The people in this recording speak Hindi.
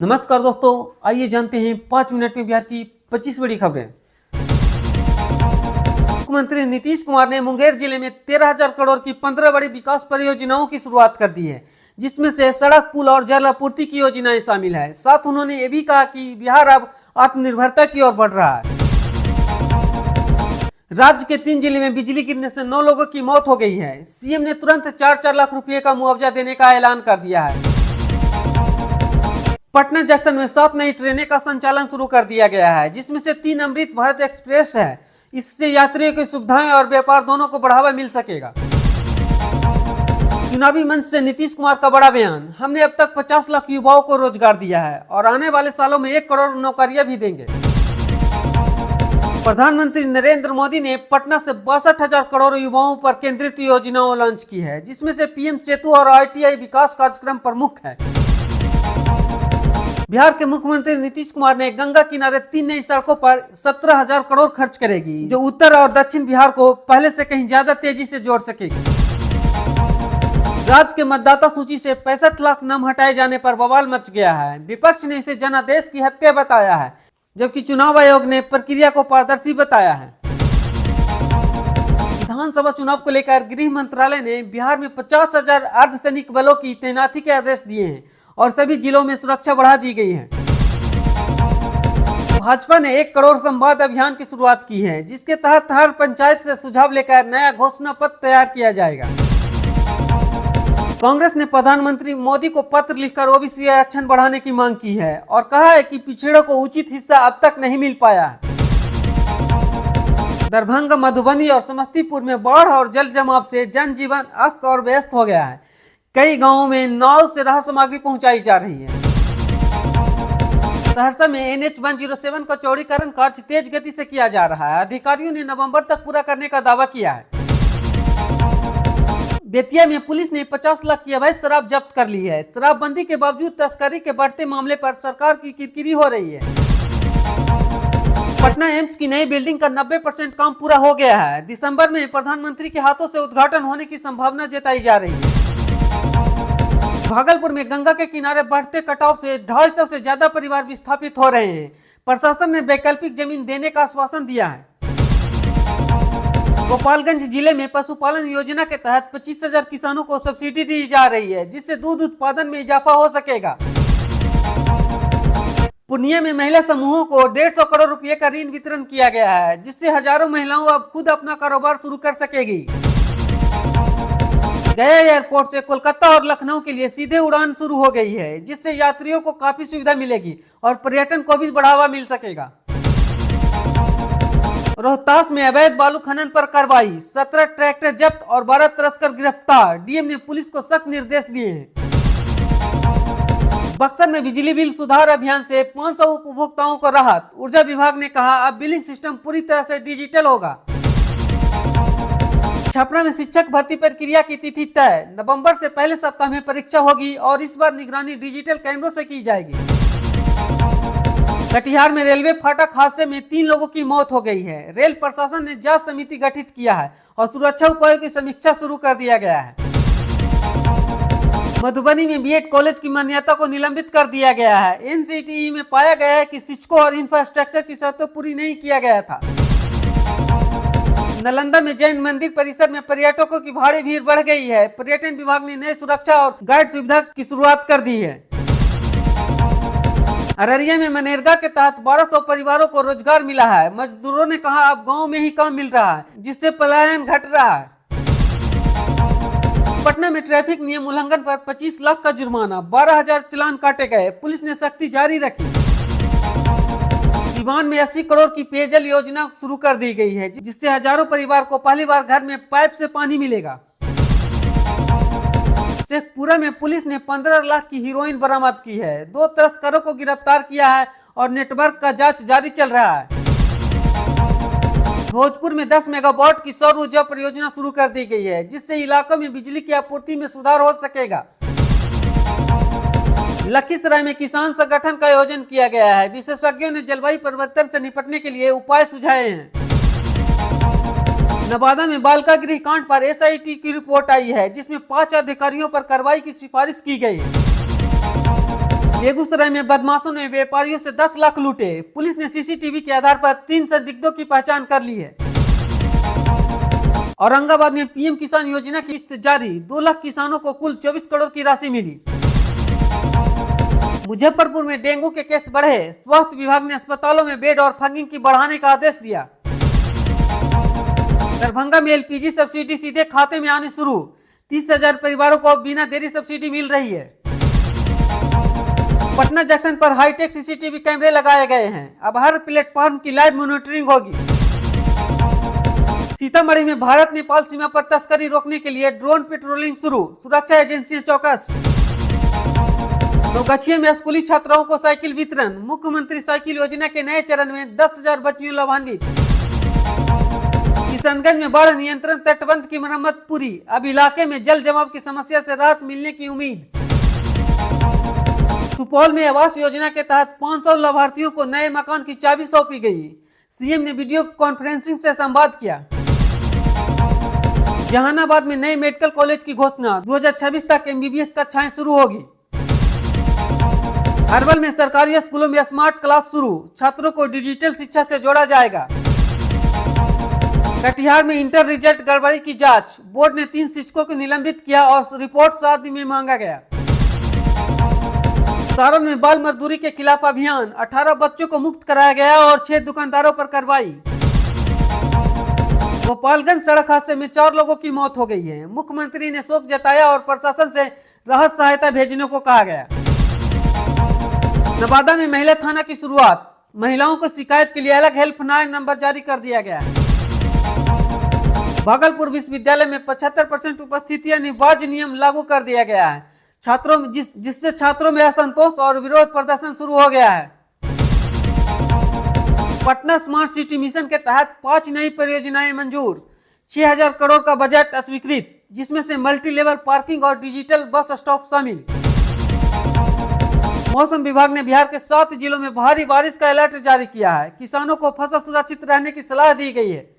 नमस्कार दोस्तों, आइए जानते हैं 5 मिनट में बिहार की 25 बड़ी खबरें। मुख्यमंत्री नीतीश कुमार ने मुंगेर जिले में 13,000 करोड़ की 15 बड़ी विकास परियोजनाओं की शुरुआत कर दी है, जिसमें से सड़क, पुल और जल आपूर्ति की योजनाएं शामिल है। साथ उन्होंने ये भी कहा कि बिहार अब आत्मनिर्भरता की ओर बढ़ रहा है। राज्य के 3 जिले में बिजली गिरने से 9 लोगों की मौत हो गई है। सीएम ने तुरंत 4-4 लाख रुपए का मुआवजा देने का ऐलान कर दिया है। पटना जंक्शन में 7 नई ट्रेनें का संचालन शुरू कर दिया गया है, जिसमें से 3 अमृत भारत एक्सप्रेस है। इससे यात्रियों की सुविधाएं और व्यापार दोनों को बढ़ावा मिल सकेगा। चुनावी मंच से नीतीश कुमार का बड़ा बयान, हमने अब तक 50 लाख युवाओं को रोजगार दिया है और आने वाले सालों में 1 करोड़ नौकरियां भी देंगे। प्रधानमंत्री नरेंद्र मोदी ने पटना से 62,000 करोड़ युवाओं पर केंद्रित योजनाओं लॉन्च की है, जिसमें से पीएम सेतु और आईटीआई विकास कार्यक्रम प्रमुख है। बिहार के मुख्यमंत्री नीतीश कुमार ने गंगा किनारे 3 नई सड़कों पर 17,000 करोड़ खर्च करेगी, जो उत्तर और दक्षिण बिहार को पहले से कहीं ज्यादा तेजी से जोड़ सकेगी। राज्य के मतदाता सूची से 65 लाख नाम हटाए जाने पर बवाल मच गया है। विपक्ष ने इसे जनादेश की हत्या बताया है, जबकि चुनाव आयोग ने प्रक्रिया को पारदर्शी बताया है। विधानसभा चुनाव को लेकर गृह मंत्रालय ने बिहार में 50,000 अर्धसैनिक बलों की तैनाती के आदेश दिए हैं और सभी जिलों में सुरक्षा बढ़ा दी गई है। भाजपा ने 1 करोड़ संवाद अभियान की शुरुआत की है, जिसके तहत हर पंचायत से सुझाव लेकर नया घोषणा पत्र तैयार किया जाएगा। कांग्रेस ने प्रधानमंत्री मोदी को पत्र लिखकर ओबीसी आरक्षण बढ़ाने की मांग की है और कहा है कि पिछड़ों को उचित हिस्सा अब तक नहीं मिल पाया है। दरभंगा, मधुबनी और समस्तीपुर में बाढ़ और जल जमाव से जनजीवन अस्त और व्यस्त हो गया है। कई गांवों में नाव से राहत सामग्री पहुंचाई जा रही है। सहरसा में NH 107 का चौड़ीकरण कार्य तेज गति से किया जा रहा है। अधिकारियों ने नवंबर तक पूरा करने का दावा किया है। बेतिया में पुलिस ने 50 लाख की अवैध शराब जब्त कर ली है। शराबबंदी के बावजूद तस्करी के बढ़ते मामले पर सरकार की किरकिरी हो रही है। पटना एम्स की नई बिल्डिंग का 90% काम पूरा हो गया है। दिसंबर में प्रधानमंत्री के हाथों से उद्घाटन होने की संभावना जताई जा रही है। भागलपुर में गंगा के किनारे बढ़ते कटाव से 250 से ज्यादा परिवार विस्थापित हो रहे हैं। प्रशासन ने वैकल्पिक जमीन देने का आश्वासन दिया है। गोपालगंज जिले में पशुपालन योजना के तहत 25,000 किसानों को सब्सिडी दी जा रही है, जिससे दूध उत्पादन में इजाफा हो सकेगा। पूर्णिया में महिला समूहों को 150 करोड़ रुपए का ऋण वितरण किया गया है, जिससे हजारों महिलाओं अब खुद अपना कारोबार शुरू कर सकेगी। गया एयरपोर्ट से कोलकाता और लखनऊ के लिए सीधे उड़ान शुरू हो गई है, जिससे यात्रियों को काफी सुविधा मिलेगी और पर्यटन को भी बढ़ावा मिल सकेगा। रोहतास में अवैध बालू खनन पर कार्रवाई, 17 ट्रैक्टर जब्त और 12 तस्कर गिरफ्तार। डीएम ने पुलिस को सख्त निर्देश दिए हैं। बक्सर में बिजली बिल सुधार अभियान से 500 उपभोक्ताओं को राहत। ऊर्जा विभाग ने कहा अब बिलिंग सिस्टम पूरी तरह से डिजिटल होगा। छपरा में शिक्षक भर्ती प्रक्रिया की तिथि तय, नवंबर से पहले सप्ताह में परीक्षा होगी और इस बार निगरानी डिजिटल कैमरों से की जाएगी। कटिहार में रेलवे फाटक हादसे में 3 लोगों की मौत हो गई है। रेल प्रशासन ने जांच समिति गठित किया है और सुरक्षा उपायों की समीक्षा शुरू कर दिया गया है। मधुबनी में बीएड कॉलेज की मान्यता को निलंबित कर दिया गया है। एनसीटीई में पाया गया है कि शिक्षकों और इंफ्रास्ट्रक्चर की शर्तें पूरी नहीं किया गया था। नालंदा में जैन मंदिर परिसर में पर्यटकों की भारी भीड़ बढ़ गई है। पर्यटन विभाग ने नई सुरक्षा और गाइड सुविधा की शुरुआत कर दी है। अररिया में मनरेगा के तहत 1200 परिवारों को रोजगार मिला है। मजदूरों ने कहा अब गांव में ही काम मिल रहा है, जिससे पलायन घट रहा है। पटना में ट्रैफिक नियम उल्लंघन पर 25 लाख का जुर्माना, 12,000 चालान काटे गए। पुलिस ने सख्ती जारी रखी। सीवान में 80 करोड़ की पेयजल योजना शुरू कर दी गई है, जिससे हजारों परिवार को पहली बार घर में पाइप से पानी मिलेगा। शेखपुरा में पुलिस ने 15 लाख की हीरोइन बरामद की है। 2 तस्करों को गिरफ्तार किया है और नेटवर्क का जांच जारी चल रहा है। भोजपुर में 10 मेगावाट की सौर ऊर्जा परियोजना शुरू कर दी गई है, जिससे इलाकों में बिजली की आपूर्ति में सुधार हो सकेगा। लखीसराय में किसान संगठन का आयोजन किया गया है। विशेषज्ञों ने जलवायु परिवर्तन से निपटने के लिए उपाय सुझाए हैं। नवादा में बालिका गृह कांड पर SIT की रिपोर्ट आई है, जिसमें 5 अधिकारियों पर कार्रवाई की सिफारिश की गई है। बेगूसराय में बदमाशों ने व्यापारियों से 10 लाख लूटे। पुलिस ने सीसीटीवी के आधार पर 3 संदिग्धों की पहचान कर ली है। औरंगाबाद में पीएम किसान योजना की किस्त जारी, 2 लाख किसानों को कुल 24 करोड़ की राशि मिली। मुजफ्फरपुर में डेंगू के केस बढ़े, स्वास्थ्य विभाग ने अस्पतालों में बेड और फंगिंग की बढ़ाने का आदेश दिया। दरभंगा में एलपीजी सब्सिडी सीधे खाते में आनी शुरू, 30,000 परिवारों को अब बिना देरी सब्सिडी मिल रही है। पटना जंक्शन पर हाईटेक सीसीटीवी कैमरे लगाए गए हैं, अब हर प्लेटफॉर्म की लाइव मॉनिटरिंग होगी। सीतामढ़ी में भारत नेपाल सीमा पर तस्करी रोकने के लिए ड्रोन पेट्रोलिंग शुरू, सुरक्षा एजेंसियां चौकस। नवगछिया में स्कूली छात्राओं को साइकिल वितरण, मुख्यमंत्री साइकिल योजना के नए चरण में 10,000 बच्चियों लाभान्वित। किशनगंज में बाढ़ नियंत्रण तटबंध की मरम्मत पूरी, अब इलाके में जल जमाव की समस्या से राहत मिलने की उम्मीद। सुपौल में आवास योजना के तहत 500 लाभार्थियों को नए मकान की चाबी सौंपी गई, सीएम ने वीडियो कॉन्फ्रेंसिंग से संवाद किया। जहानाबाद में नए मेडिकल कॉलेज की घोषणा, 2026 तक एमबीबीएस कक्षाएं शुरू होगी। अरवल में सरकारी स्कूलों में स्मार्ट क्लास शुरू, छात्रों को डिजिटल शिक्षा से जोड़ा जाएगा। कटिहार में इंटर रिजल्ट गड़बड़ी की जांच, बोर्ड ने 3 शिक्षकों को निलंबित किया और रिपोर्ट 7 दिन में मांगा गया। सारण में बाल मजदूरी के खिलाफ अभियान, 18 बच्चों को मुक्त कराया गया और 6 दुकानदारों पर कार्रवाई। गोपालगंज सड़क हादसे में 4 लोगों की मौत हो गई है, मुख्यमंत्री ने शोक जताया और प्रशासन से राहत सहायता भेजने को कहा गया। नवादा में महिला थाना की शुरुआत, महिलाओं को शिकायत के लिए अलग हेल्पलाइन नंबर जारी कर दिया गया है। भागलपुर विश्वविद्यालय में 75% उपस्थिति अनिवार्य नियम लागू कर दिया गया है, छात्रों जिससे छात्रों में असंतोष और विरोध प्रदर्शन शुरू हो गया है। पटना स्मार्ट सिटी मिशन के तहत 5 नई परियोजनाएं मंजूर, 6,000 करोड़ का बजट स्वीकृत, जिसमें से मल्टी लेवल पार्किंग और डिजिटल बस स्टॉप शामिल। मौसम विभाग ने बिहार के 7 जिलों में भारी बारिश का अलर्ट जारी किया है, किसानों को फसल सुरक्षित रहने की सलाह दी गई है।